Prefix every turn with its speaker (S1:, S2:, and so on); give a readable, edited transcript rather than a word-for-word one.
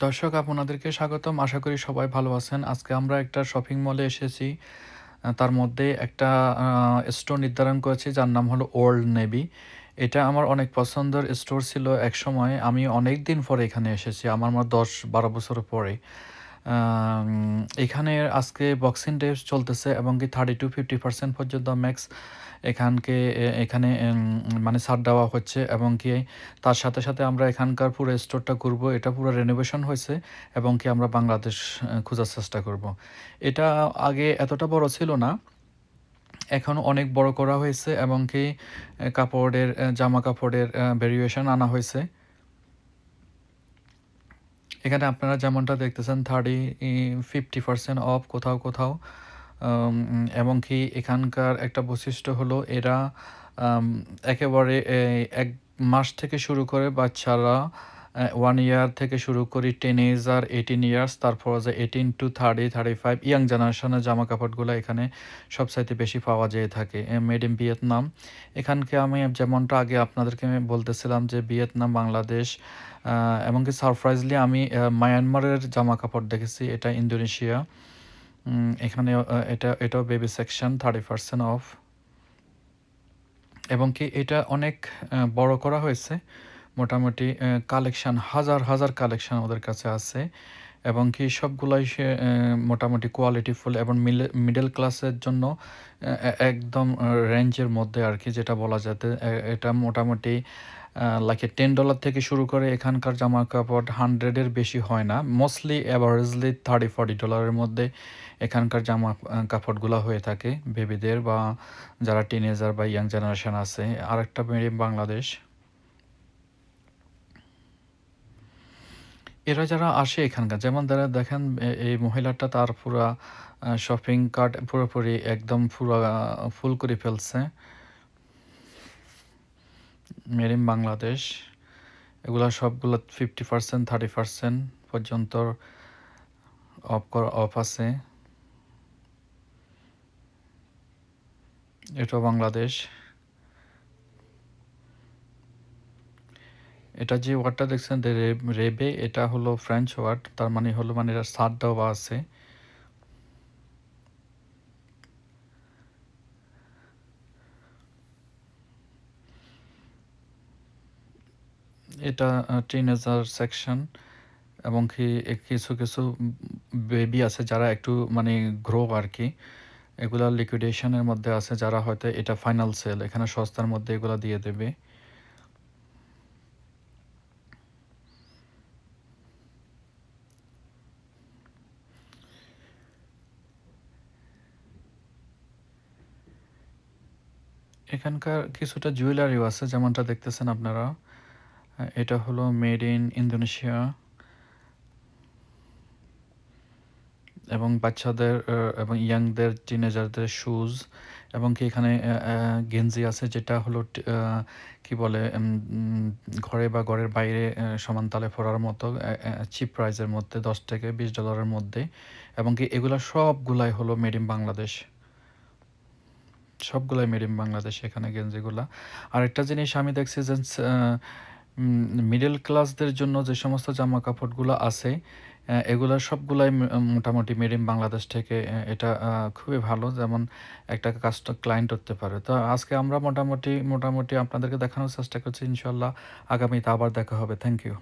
S1: দর্শক আপনাদেরকে স্বাগতম। আশা করি সবাই ভালো আছেন। আজকে আমরা একটা শপিং মলে এসেছি। তার মধ্যে একটা স্টোর নির্ধারণ করেছি যার নাম হলো ওল্ড নেভি। এটা আমার অনেক পছন্দের স্টোর ছিল একসময়। আমি অনেকদিন পরে এখানে এসেছি। আমার ১০-১২ বছর পরে। এখানে আজকে বক্সিং ডে চলতেছে এবং কি 30-50% পর্যন্ত ম্যাক্স এখানে মানে ছাড় দেওয়া হচ্ছে এবং কি তার সাথে, সাথে আমরা এখানকার পুরো স্টোরটা ঘুরবো। এটা পুরো রেনোভেশন হয়েছে এবং কি আমরা বাংলাদেশ খোঁজার চেষ্টা করব। এটা আগে এতটা বড় ছিল না। এখন অনেক বড় করা হয়েছে এবং কি কাপড়ের জামা কাপড়ের ভেরিয়েশন আনা হয়েছে। এখানে আপনারা যেমনটা দেখতেছেন 50% অফ কোথাও, কোথাও। এবং কি এখানকার একটা বৈশিষ্ট্য হলো এরা একেবারে ১ মাস থেকে শুরু করে বাচ্চারা 1 ইয়ার থেকে শুরু করে টিনেজার 18 ইয়ার্স, তারপর যে 18 to 30, 35 ইয়াং জেনারেশনের জামাকাপড়গুলো এখানে সবচাইতে বেশি পাওয়া যেয়ে থাকে। Made in Vietnam. এখানকে আমি যেমনটা আগে আপনাদেরকে আমি বলতেছিলাম যে ভিয়েতনাম, বাংলাদেশ এমনকি সারপ্রাইজলি আমি মায়ানমারের জামাকাপড় দেখেছি। এটা ইন্দোনেশিয়া। এখানে এটাও বেবি সেকশন 30% অফ এবং কি এটা অনেক বড় করা হয়েছে। মোটামুটি কালেকশন হাজার, হাজার কালেকশন ওদের কাছে আছে এবং কি সবগুলাই মোটামুটি কোয়ালিটিফুল এবং মিডল ক্লাসের জন্য একদম রেঞ্জের মধ্যে আরকি যেটা বলা যেতে। এটা মোটামুটি লাইক $10 থেকে শুরু করে এখানকার জামাকাপড় 100 এর বেশি হয় না। মোস্টলি এভারেজলি $30-40 মধ্যে এখানকার কাপড়গুলা হয়ে থাকে বেবিদের বা যারা টিনেজার বা ইয়াং জেনারেশন আছে। আরেকটা মেড ইন বাংলাদেশ। এরা যারা আসে এখানকার যেমন যারা দেখেন এই মহিলাটা তার পুরা শপিং কার্ট পুরোপুরি একদম পুরা ফুল করে ফেলছে। Made in Bangladesh. এগুলা সবগুলো 50%, 30% পর্যন্ত অফ আছে। এটা বাংলাদেশ। এটা যে ওয়ার্ডটা দেখছেন রেবে, এটা হলো ফ্রেঞ্চ ওয়ার্ড। তার মানে হলো মানে এটা ছাড় দেওয়া আছে। এটা টিনেজার সেকশন এবং কি কিছু, কিছু বেবি আছে যারা একটু মানে গ্রো আরকি। এগুলা লিকুইডেশনের মধ্যে আছে যারা হয়তো এটা ফাইনাল সেল এখানে সস্তার মধ্যে এগুলা দিয়ে দেবে। এখানকার কিছুটা জুয়েলারিও আছে যেমনটা দেখতেছেন আপনারা। এটা হলো মেড ইন ইন্দোনেশিয়া এবং বাচ্চাদের এবং ইয়াংদের টিনেজারদের শুজ এবং কি এখানে গেঞ্জি আছে যেটা হলো কি বলে ঘরে বা ঘরের বাইরে সমান তালে পরার মতো চিপ প্রাইসের মধ্যে $10-20 মধ্যে এবং কি এগুলা সবগুলাই হলো মেড ইন বাংলাদেশ। সবগুলাই মেড ইন বাংলাদেশ এখানে গেঞ্জিগুলা। আরেকটা জিনিস আমি দেখছি যে মিডল ক্লাসদের জন্য যে সমস্ত জামা কাপড়গুলো আছে এগুলা সবগুলাই মোটামুটি মেড ইন বাংলাদেশ থেকে। এটা খুবই ভালো যেমন একটা ক্লায়েন্ট হতে পারে। তো আজকে আমরা মোটামুটি আপনাদেরকে দেখানোর চেষ্টা করছি। ইনশাল্লাহ আগামীতে আবার দেখা হবে। Thank you.